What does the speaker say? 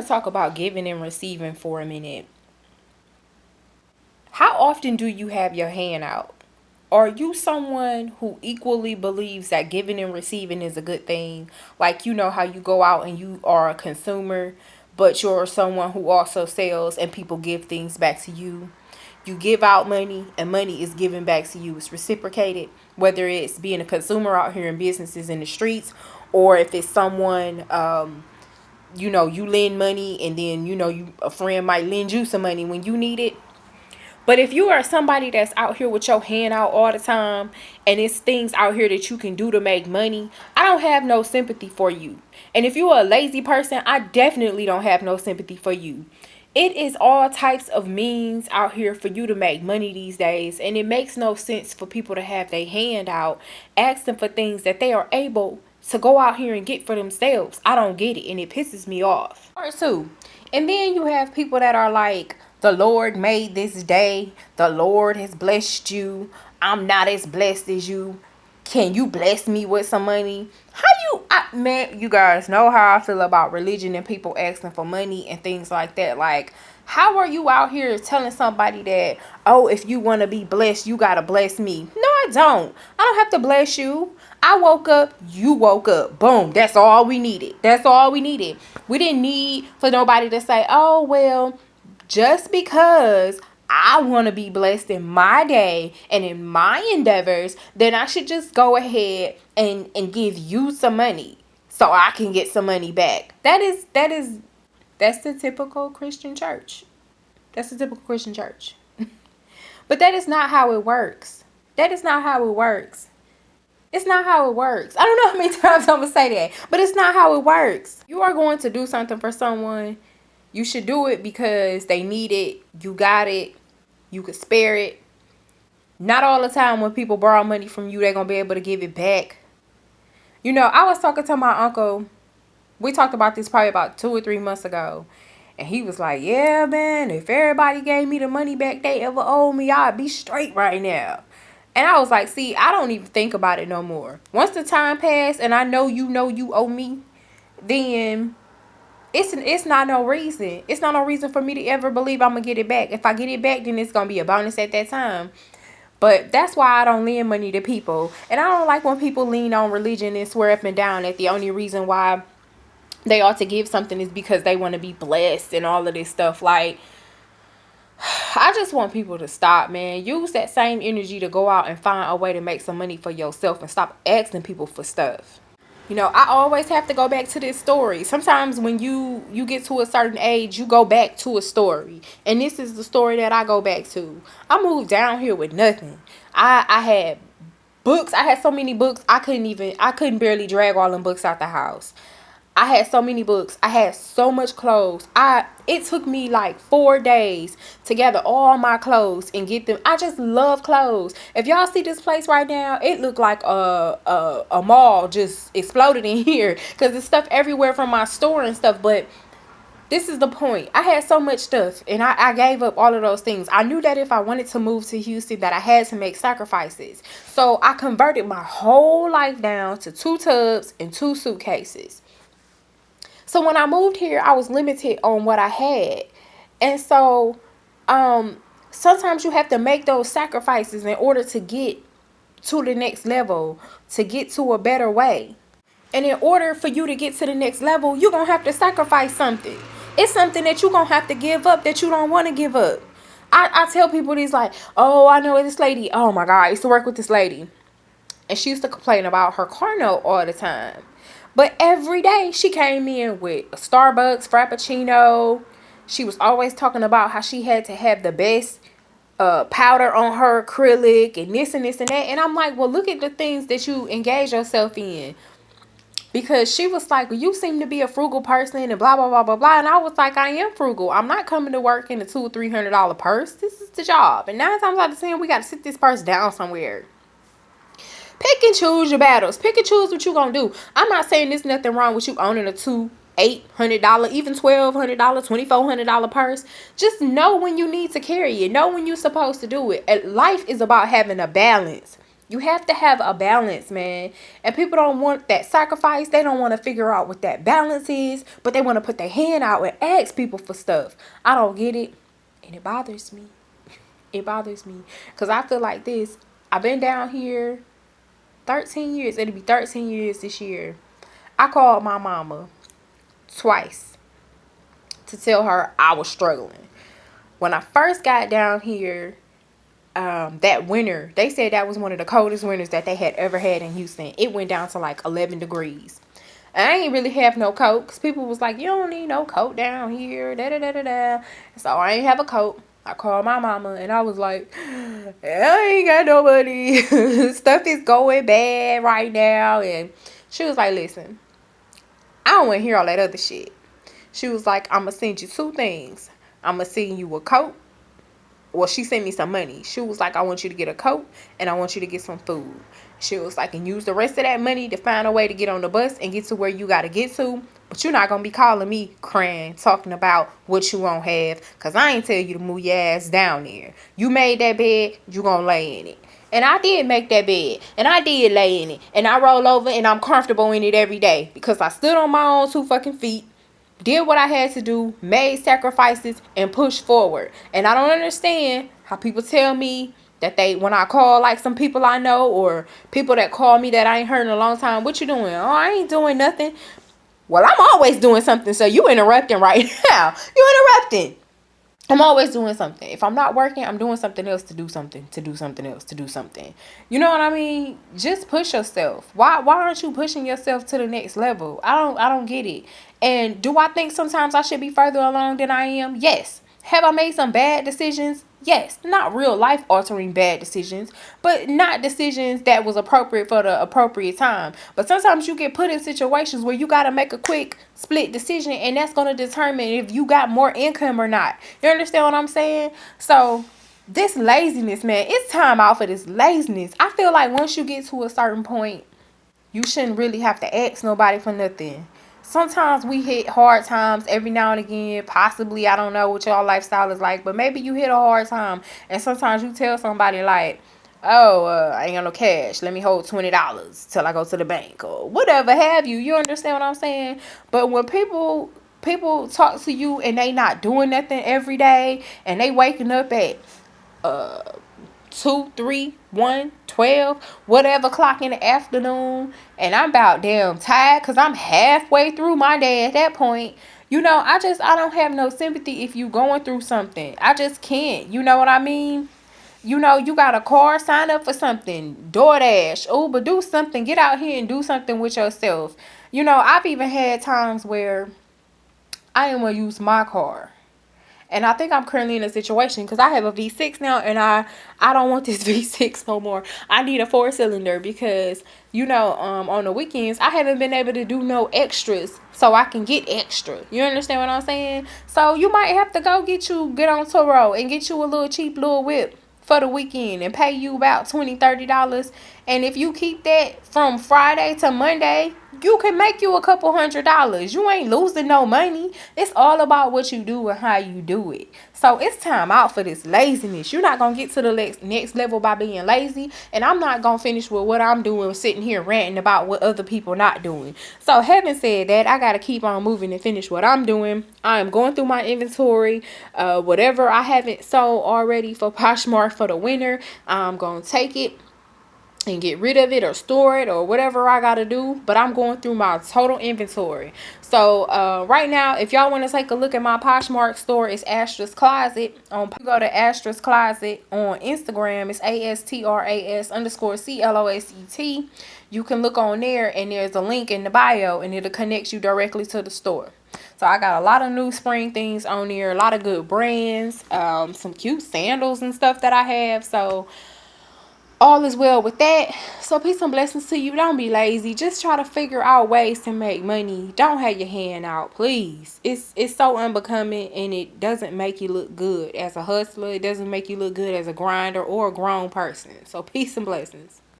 talk about giving and receiving for a minute. How often do you have your hand out? Are you someone who equally believes that giving and receiving is a good thing? Like, you know how you go out and you are a consumer, but you're someone who also sells and people give things back to you. You give out money and money is given back to you. It's reciprocated, whether it's being a consumer out here in businesses in the streets, or if it's someone, you lend money and then, a friend might lend you some money when you need it. But if you are somebody that's out here with your hand out all the time and it's things out here that you can do to make money, I don't have no sympathy for you. And if you're a lazy person, I definitely don't have no sympathy for you. It is all types of means out here for you to make money these days. And it makes no sense for people to have their hand out asking for things that they are able to go out here and get for themselves. I don't get it and it pisses me off. Or two. And then you have people that are like, the Lord made this day. The Lord has blessed you. I'm not as blessed as you. Can you bless me with some money? Man, you guys know how I feel about religion and people asking for money and things like that. Like, how are you out here telling somebody that, oh, if you want to be blessed, you got to bless me? No, I don't. I don't have to bless you. I woke up, you woke up. Boom. That's all we needed. That's all we needed. We didn't need for nobody to say, oh, well, just because I want to be blessed in my day and in my endeavors, then I should just go ahead and give you some money so I can get some money back. That's the typical Christian church. That's the typical Christian church. But that is not how it works. That is not how it works. It's not how it works. I don't know how many times I'm going to say that, but it's not how it works. You are going to do something for someone. You should do it because they need it. You got it. You could spare it. Not all the time when people borrow money from you, they're going to be able to give it back. I was talking to my uncle. We talked about this probably about 2 or 3 months ago. And he was like, yeah, man, if everybody gave me the money back they ever owed me, I'd be straight right now. And I was like, see, I don't even think about it no more. Once the time passed and I know you owe me, then it's not no reason. It's not no reason for me to ever believe I'm going to get it back. If I get it back, then it's going to be a bonus at that time. But that's why I don't lend money to people. And I don't like when people lean on religion and swear up and down that the only reason why they ought to give something is because they want to be blessed and all of this stuff. Like, I just want people to stop, man. Use that same energy to go out and find a way to make some money for yourself and stop asking people for stuff. I always have to go back to this story. Sometimes when you get to a certain age, you go back to a story. And this is the story that I go back to. I moved down here with nothing. I had books. I had so many books. I couldn't barely drag all them books out the house. I had so many books. I had so much clothes. It took me like 4 days to gather all my clothes and get them. I just love clothes. If y'all see this place right now, it looked like a mall just exploded in here because there's stuff everywhere from my store and stuff. But this is the point. I had so much stuff and I gave up all of those things. I knew that if I wanted to move to Houston that I had to make sacrifices. So I converted my whole life down to 2 tubs and 2 suitcases. So when I moved here, I was limited on what I had. And so sometimes you have to make those sacrifices in order to get to the next level, to get to a better way. And in order for you to get to the next level, you're going to have to sacrifice something. It's something that you're going to have to give up that you don't want to give up. I tell people these like, oh, I know this lady. Oh, my God, I used to work with this lady. And she used to complain about her car note all the time. But every day she came in with a Starbucks Frappuccino. She was always talking about how she had to have the best powder on her acrylic and this and this and that. And I'm like, well, look at the things that you engage yourself in. Because she was like, well, you seem to be a frugal person and blah, blah, blah, blah, blah. And I was like, I am frugal. I'm not coming to work in a $200 or $300 purse. This is the job. And 9 times out of 10, we got to sit this purse down somewhere. Pick and choose your battles. Pick and choose what you're going to do. I'm not saying there's nothing wrong with you owning a $800, even $1,200, $2,400 purse. Just know when you need to carry it. Know when you're supposed to do it. And life is about having a balance. You have to have a balance, man. And people don't want that sacrifice. They don't want to figure out what that balance is, but they want to put their hand out and ask people for stuff. I don't get it. And it bothers me. It bothers me. Because I feel like this. I've been down here 13 years. It'll be 13 years this year. I called my mama twice to tell her I was struggling. When I first got down here, that winter, they said that was one of the coldest winters that they had ever had in Houston. It went down to like 11 degrees. And I ain't really have no coat because people was like, you don't need no coat down here. Da da da da da. So I ain't have a coat. I called my mama and I was like, I ain't got no money. Stuff is going bad right now. And she was like, listen, I don't want to hear all that other shit. She was like, I'm going to send you two things. I'm going to send you a coat. Well, she sent me some money. She was like, I want you to get a coat and I want you to get some food. She was like, and use the rest of that money to find a way to get on the bus and get to where you got to get to. But you're not going to be calling me crying, talking about what you won't have. Because I ain't tell you to move your ass down there. You made that bed, you going to lay in it. And I did make that bed. And I did lay in it. And I roll over and I'm comfortable in it every day. Because I stood on my own 2 fucking feet. Did what I had to do, made sacrifices, and pushed forward. And I don't understand how people tell me that when I call like some people I know or people that call me that I ain't heard in a long time, what you doing? Oh, I ain't doing nothing. Well, I'm always doing something, so you interrupting right now. You interrupting. I'm always doing something. If I'm not working, I'm doing something else to do something, to do something else, to do something. You know what I mean? Just push yourself. Why aren't you pushing yourself to the next level? I don't get it. And do I think sometimes I should be further along than I am? Yes. Have I made some bad decisions? Yes. Not real life altering bad decisions, but not decisions that was appropriate for the appropriate time. But sometimes you get put in situations where you got to make a quick split decision, and that's going to determine if you got more income or not. You understand what I'm saying? So this laziness, man, it's time out for this laziness. I feel like once you get to a certain point, you shouldn't really have to ask nobody for nothing. Sometimes we hit hard times every now and again. Possibly, I don't know what your lifestyle is like, but maybe you hit a hard time. And sometimes you tell somebody like, oh, I ain't got no cash. Let me hold $20 till I go to the bank or whatever have you. You understand what I'm saying? But when people talk to you and they not doing nothing every day and they waking up at 2, 3, 1, 12, whatever clock in the afternoon, and I'm about damn tired because I'm halfway through my day at that point. You know, I don't have no sympathy if you going through something. I just can't. You know what I mean? You know, you got a car, sign up for something. DoorDash, Uber, do something. Get out here and do something with yourself. You know, I've even had times where I didn't want to use my car. And I think I'm currently in a situation because I have a V6 now and I don't want this V6 no more. I need a 4-cylinder because, you know, on the weekends, I haven't been able to do no extras so I can get extra. You understand what I'm saying? So you might have to get on Turo and get you a little cheap little whip for the weekend and pay you about $20-$30. And if you keep that from Friday to Monday, you can make you a couple $100. You ain't losing no money. It's all about what you do and how you do it. So it's time out for this laziness. You're not going to get to the next level by being lazy. And I'm not going to finish with what I'm doing, sitting here ranting about what other people not doing. So having said that, I got to keep on moving and finish what I'm doing. I am going through my inventory. Whatever I haven't sold already for Poshmark for the winter, I'm going to take it and get rid of it or store it or whatever I gotta do. But I'm going through my total inventory. So right now, if y'all want to take a look at my Poshmark store, it's Astra's Closet. Go to Astra's Closet on Instagram. It's ASTRAS_CLOSET. You can look on there and there's a link in the bio and it'll connect you directly to the store. So I got a lot of new spring things on there, a lot of good brands, some cute sandals and stuff that I have. So all is well with that. So peace and blessings to you. Don't be lazy. Just try to figure out ways to make money. Don't have your hand out, please. It's so unbecoming and it doesn't make you look good as a hustler. It doesn't make you look good as a grinder or a grown person. So peace and blessings.